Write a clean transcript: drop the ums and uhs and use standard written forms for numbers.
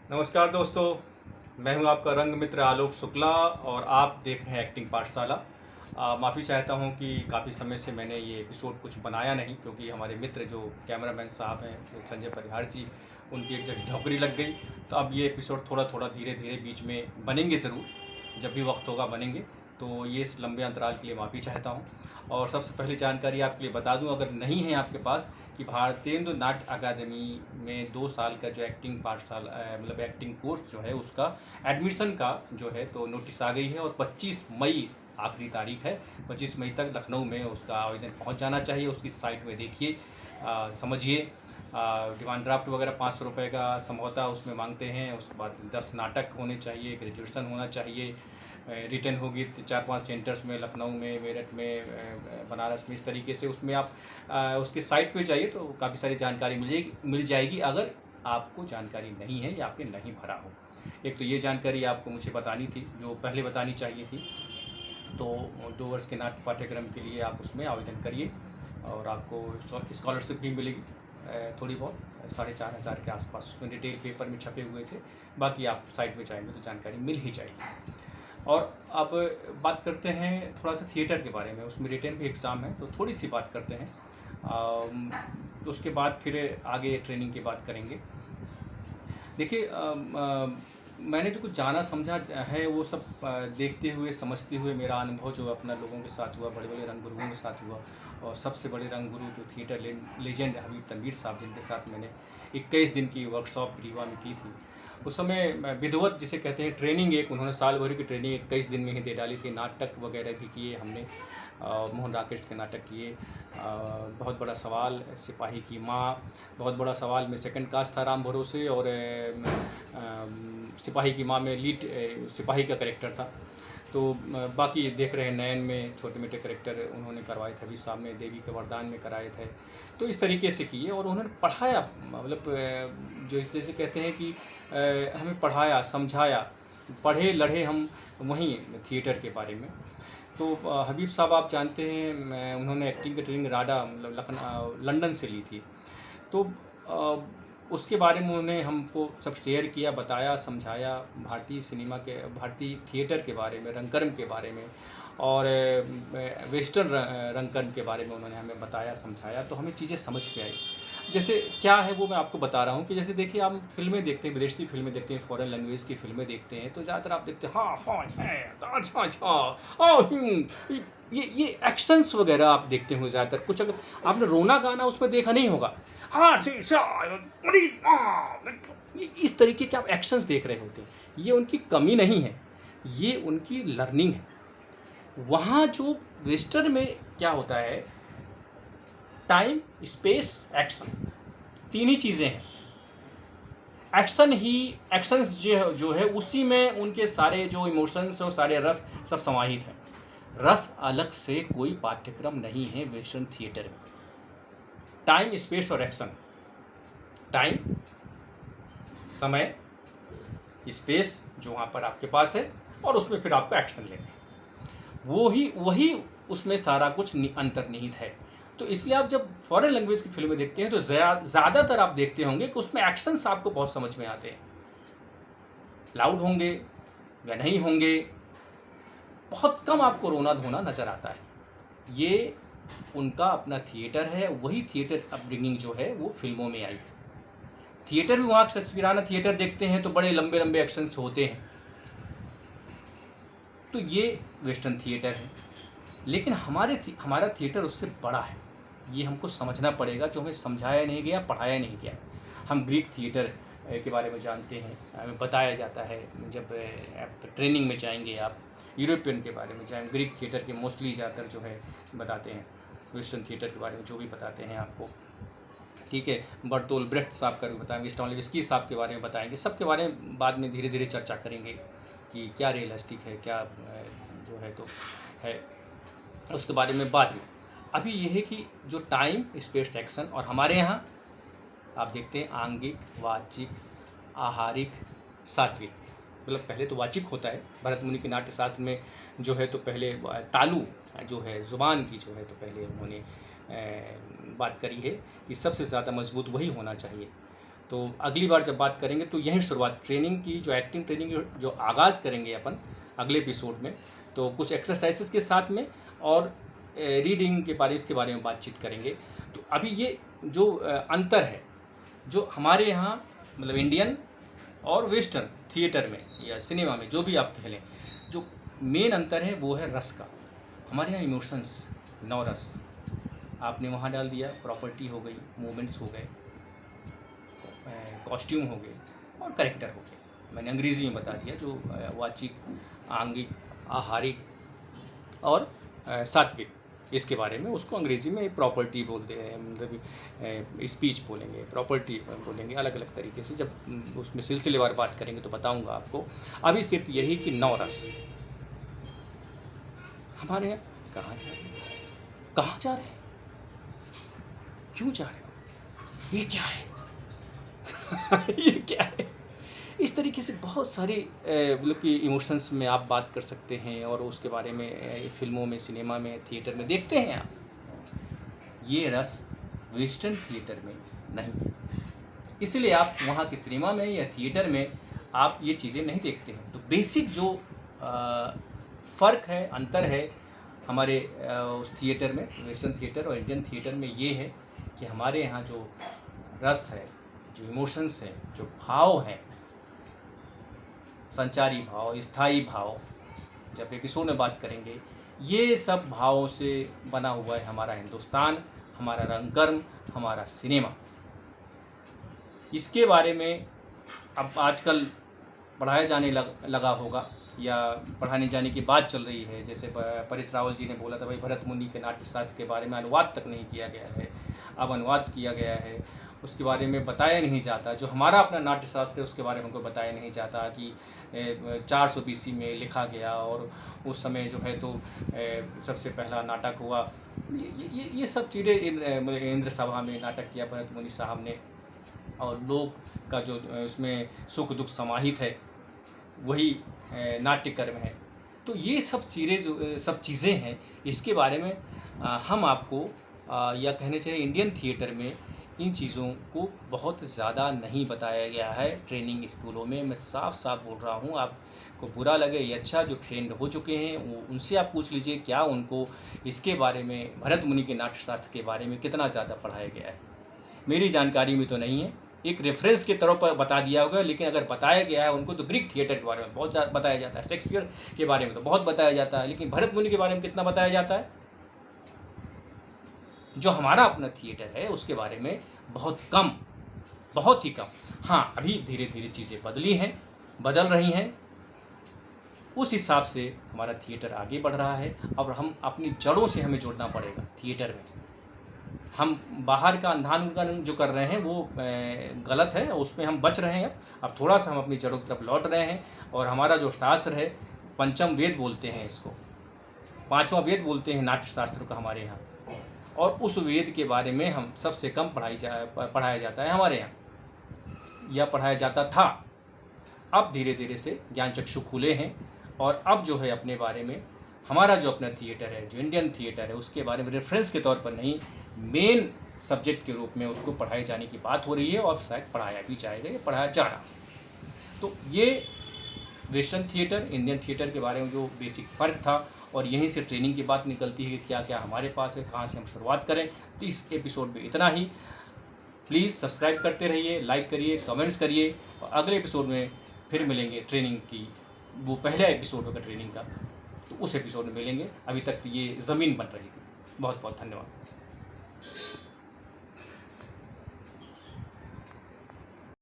नमस्कार दोस्तों, मैं हूं आपका रंग मित्र आलोक शुक्ला और आप देख रहे हैं एक्टिंग पाठशाला। माफ़ी चाहता हूं कि काफ़ी समय से मैंने ये एपिसोड कुछ बनाया नहीं, क्योंकि हमारे मित्र जो कैमरामैन साहब हैं संजय परिहार जी, उनकी एक जगह नौकरी लग गई। तो अब ये एपिसोड थोड़ा थोड़ा धीरे धीरे बीच में बनेंगे ज़रूर, जब भी वक्त होगा बनेंगे। तो ये इस लंबे अंतराल के लिए माफ़ी चाहता हूँ। और सबसे पहली जानकारी आपके लिए बता दूँ, अगर नहीं है आपके पास, कि भारतेंदु नाट्य अकादमी में 2 साल का जो एक्टिंग पाठशाला मतलब एक्टिंग कोर्स जो है उसका एडमिशन का जो है तो नोटिस आ गई है और 25 मई आखिरी तारीख है। 25 मई तक लखनऊ में उसका आवेदन पहुंच जाना चाहिए। उसकी साइट में देखिए, समझिए। डिमांड ड्राफ्ट वगैरह 500 रुपये का समझौता उसमें मांगते हैं। उसके बाद 10 नाटक होने चाहिए, ग्रेजुएशन होना चाहिए, रिटर्न होगी 4-5 सेंटर्स में, लखनऊ में, मेरठ में, बनारस में। इस तरीके से उसमें आप उसकी साइट पे जाइए तो काफ़ी सारी जानकारी मिल जाएगी, अगर आपको जानकारी नहीं है या आपने नहीं भरा हो। एक तो ये जानकारी आपको मुझे बतानी थी, जो पहले बतानी चाहिए थी। तो 2 वर्ष के नाट्य पाठ्यक्रम के लिए आप उसमें आवेदन करिए और आपको स्कॉलरशिप भी मिलेगी, थोड़ी बहुत 4,500 के आसपास उसमें डिटेल पेपर में छपे हुए थे। बाकी आप साइट पे जाएंगे तो जानकारी मिल ही जाएगी। और अब बात करते हैं थोड़ा सा थिएटर के बारे में। उसमें रिटेन भी एग्ज़ाम है, तो थोड़ी सी बात करते हैं। तो उसके बाद फिर आगे ट्रेनिंग की बात करेंगे। देखिए, मैंने जो कुछ जाना समझा है वो सब देखते हुए समझते हुए, मेरा अनुभव जो अपना लोगों के साथ हुआ, बड़े बड़े रंग गुरुओं के साथ हुआ। और सबसे बड़े रंग गुरु जो थिएटर लेजेंड हबीब तनवीर साहब, जिनके साथ मैंने 21 दिन की वर्कशॉप रीवा में की थी। उस समय विधिवत जिसे कहते हैं ट्रेनिंग, एक उन्होंने साल भर की ट्रेनिंग 21 दिन में ही दे डाली थी। नाटक वगैरह भी किए हमने, मोहन राकेश के नाटक किए। बहुत बड़ा सवाल, सिपाही की माँ, बहुत बड़ा सवाल में सेकंड कास्ट था राम भरोसे, और सिपाही की माँ में लीड सिपाही का करेक्टर था। तो बाकी देख रहे हैं नयन में छोटे मोटे करेक्टर उन्होंने करवाए थे, अभी सामने देवी के वरदान में कराए थे। तो इस तरीके से किए और उन्होंने पढ़ाया, मतलब जो जैसे कहते हैं कि हमें पढ़ाया, समझाया, पढ़े लढ़े हम वहीं थिएटर के बारे में। तो हबीब साहब आप जानते हैं, उन्होंने एक्टिंग की ट्रेनिंग राडा मतलब लंदन से ली थी। तो उसके बारे में उन्होंने हमको सब शेयर किया, बताया, समझाया, भारतीय सिनेमा के, भारतीय थिएटर के बारे में, रंगकर्म के बारे में और वेस्टर्न रंगकर्म के बारे में उन्होंने हमें बताया, समझाया। तो हमें चीज़ें समझ में आई। जैसे क्या है वो मैं आपको बता रहा हूँ कि जैसे देखिए, आप फिल्में देखते हैं, विदेशी फिल्में देखते हैं, फॉरेन लैंग्वेज की फिल्में देखते हैं, तो ज़्यादातर आप देखते हैं हाँ फौज है, अच्छा अच्छा, ये एक्शंस वगैरह आप देखते हो ज़्यादातर। कुछ अगर आपने रोना गाना उसमें देखा नहीं होगा, हाँ बड़ी इस तरीके के आप एक्शंस देख रहे होते हैं। ये उनकी कमी नहीं है, ये उनकी लर्निंग है। वहाँ जो वेस्टर्न में क्या होता है, टाइम, स्पेस, एक्शन, तीन ही चीज़ें हैं। एक्शंस जो है उसी में उनके सारे जो इमोशंस और सारे रस सब समाहित हैं। रस अलग से कोई पाठ्यक्रम नहीं है वेस्टर्न थिएटर में। टाइम, स्पेस और एक्शन। टाइम, समय, स्पेस जो वहाँ पर आपके पास है, और उसमें फिर आपको एक्शन लेना है। वही उसमें सारा कुछ अंतर्निहित है। तो इसलिए आप जब फॉरेन लैंग्वेज की फिल्में देखते हैं तो ज़्यादातर आप देखते होंगे कि उसमें एक्शंस आपको बहुत समझ में आते हैं। लाउड होंगे या नहीं होंगे, बहुत कम आपको रोना धोना नज़र आता है। ये उनका अपना थिएटर है, वही थिएटर अपब्रिंगिंग जो है वो फिल्मों में आई है। थिएटर भी वहाँ शेक्सपियराना थिएटर देखते हैं तो बड़े लंबे लंबे एक्शंस होते हैं। तो ये वेस्टर्न थिएटर है, लेकिन हमारा थिएटर उससे बड़ा है। ये हमको समझना पड़ेगा, जो हमें समझाया नहीं गया, पढ़ाया नहीं गया। हम ग्रीक थिएटर के बारे में जानते हैं, हमें बताया जाता है। जब आप ट्रेनिंग में जाएंगे, आप यूरोपियन के बारे में जाएंगे, ग्रीक थिएटर के मोस्टली ज़्यादातर जो है बताते हैं। वेस्टर्न थिएटर के बारे में जो भी बताते हैं आपको, ठीक है, बर्तोल ब्रेख्ट साहब का भी बताएंगे, स्टॉनलिवस्की साहब के बारे में बताएंगे। सब के बारे में बाद में धीरे धीरे चर्चा करेंगे कि क्या रियलिस्टिक है, क्या जो है तो है, उसके बारे में बाद में। अभी ये है कि जो टाइम, स्पेस, एक्शन, और हमारे यहाँ आप देखते हैं आंगिक, वाचिक, आहारिक, सात्विक। मतलब पहले तो वाचिक होता है, भरत मुनि के नाट्य शास्त्र में जो है तो पहले तालु जो है ज़ुबान की जो है तो पहले उन्होंने बात करी है कि सबसे ज़्यादा मजबूत वही होना चाहिए। तो अगली बार जब बात करेंगे तो यहीं शुरुआत ट्रेनिंग की, जो एक्टिंग ट्रेनिंग जो आगाज़ करेंगे अपन अगले एपिसोड में, तो कुछ एक्सरसाइजेस के साथ में और रीडिंग के बारे इसके बारे में बातचीत करेंगे। तो अभी ये जो अंतर है जो हमारे यहाँ मतलब इंडियन और वेस्टर्न थिएटर में या सिनेमा में जो भी आप कह लें, जो मेन अंतर है वो है रस का। हमारे यहाँ इमोशंस 9 रस आपने वहाँ डाल दिया, प्रॉपर्टी हो गई, मूवमेंट्स हो गए, कॉस्ट्यूम हो गए और करेक्टर हो गए। मैंने अंग्रेज़ी में बता दिया, जो वाचिक, आंगिक, आहारिक और सात्विक, इसके बारे में उसको अंग्रेज़ी में प्रॉपर्टी बोलते हैं, मतलब स्पीच बोलेंगे, प्रॉपर्टी बोलेंगे, अलग अलग तरीके से। जब उसमें सिलसिलेवार बात करेंगे तो बताऊंगा आपको। अभी सिर्फ यही कि 9 रस हमारे यहाँ कहाँ जा रहे हैं, कहाँ जा रहे हैं, क्यों जा रहे हो, ये क्या है ये क्या है। इस तरीके से बहुत सारी मतलब कि इमोशंस में आप बात कर सकते हैं और उसके बारे में फिल्मों में, सिनेमा में, थिएटर में देखते हैं आप। ये रस वेस्टर्न थिएटर में नहीं है, इसलिए आप वहाँ के सिनेमा में या थिएटर में आप ये चीज़ें नहीं देखते हैं। तो बेसिक जो फ़र्क है, अंतर है हमारे उस थिएटर में, वेस्टर्न थिएटर और इंडियन थिएटर में, ये है कि हमारे यहाँ जो रस है, जो इमोशंस हैं, जो भाव हैं, संचारी भाव, स्थायी भाव, जब एपिसोड में बात करेंगे, ये सब भावों से बना हुआ है हमारा हिंदुस्तान, हमारा रंगकर्म, हमारा सिनेमा। इसके बारे में अब आजकल पढ़ाया जाने लगा होगा या पढ़ाने जाने की बात चल रही है। जैसे परेश रावल जी ने बोला था, भाई भरत मुनि के नाट्यशास्त्र के बारे में अनुवाद तक नहीं किया गया है, अब अनुवाद किया गया है, उसके बारे में बताया नहीं जाता। जो हमारा अपना नाट्यशास्त्र है उसके बारे में हमको बताया नहीं जाता कि 400 BC में लिखा गया और उस समय जो है तो सबसे पहला नाटक हुआ। ये सब चीज़ें इंद्र सभा में नाटक किया भरत मुनि साहब ने, और लोग का जो उसमें सुख दुख समाहित है वही नाट्यकर्म है। तो ये सब चीज़ें हैं, इसके बारे में हम आपको या कहने चाहिए इंडियन थिएटर में इन चीज़ों को बहुत ज़्यादा नहीं बताया गया है ट्रेनिंग स्कूलों में। मैं साफ साफ बोल रहा हूँ, आपको बुरा लगे या अच्छा, जो ट्रेंड हो चुके हैं वो उनसे आप पूछ लीजिए क्या उनको इसके बारे में, भरत मुनि के नाट्यशास्त्र के बारे में कितना ज़्यादा पढ़ाया गया है। मेरी जानकारी में तो नहीं है, एक रेफरेंस के तौर पर बता दिया होगा, लेकिन अगर बताया गया है उनको तो ग्रीक थिएटर के बारे में बहुत बताया जाता है, शेक्सपियर के बारे में तो बहुत बताया जाता है, लेकिन भरत मुनि के बारे में कितना बताया जाता है। जो हमारा अपना थिएटर है उसके बारे में बहुत कम, बहुत ही कम। हाँ, अभी धीरे धीरे चीज़ें बदल रही हैं, उस हिसाब से हमारा थिएटर आगे बढ़ रहा है। अब हम अपनी जड़ों से हमें जुड़ना पड़ेगा थिएटर में। हम बाहर का अंधानुकरण जो कर रहे हैं वो गलत है, उसमें हम बच रहे हैं। अब थोड़ा सा हम अपनी जड़ों की तरफ लौट रहे हैं, और हमारा जो शास्त्र है, पंचम वेद बोलते हैं इसको, 5वां वेद बोलते हैं नाट्यशास्त्र का हमारे यहाँ, और उस वेद के बारे में हम सबसे कम पढ़ाया जाता है हमारे यहाँ, या पढ़ाया जाता था। अब धीरे धीरे से ज्ञान चक्षु खुले हैं, और अब जो है अपने बारे में हमारा जो अपना थिएटर है, जो इंडियन थिएटर है, उसके बारे में रेफरेंस के तौर पर नहीं, मेन सब्जेक्ट के रूप में उसको पढ़ाए जाने की बात हो रही है, और शायद पढ़ाया भी जाएगा, ये पढ़ाया जा रहा। तो ये वेस्टर्न थिएटर, इंडियन थिएटर के बारे में जो बेसिक फ़र्क था, और यहीं से ट्रेनिंग की बात निकलती है कि क्या क्या हमारे पास है, कहाँ से हम शुरुआत करें। तो इस एपिसोड में इतना ही। प्लीज़ सब्सक्राइब करते रहिए, लाइक करिए, कमेंट्स करिए, और अगले एपिसोड में फिर मिलेंगे। ट्रेनिंग की वो पहला एपिसोड होगा ट्रेनिंग का, तो उस एपिसोड में मिलेंगे। अभी तक ये ज़मीन बन रही थी। बहुत बहुत धन्यवाद।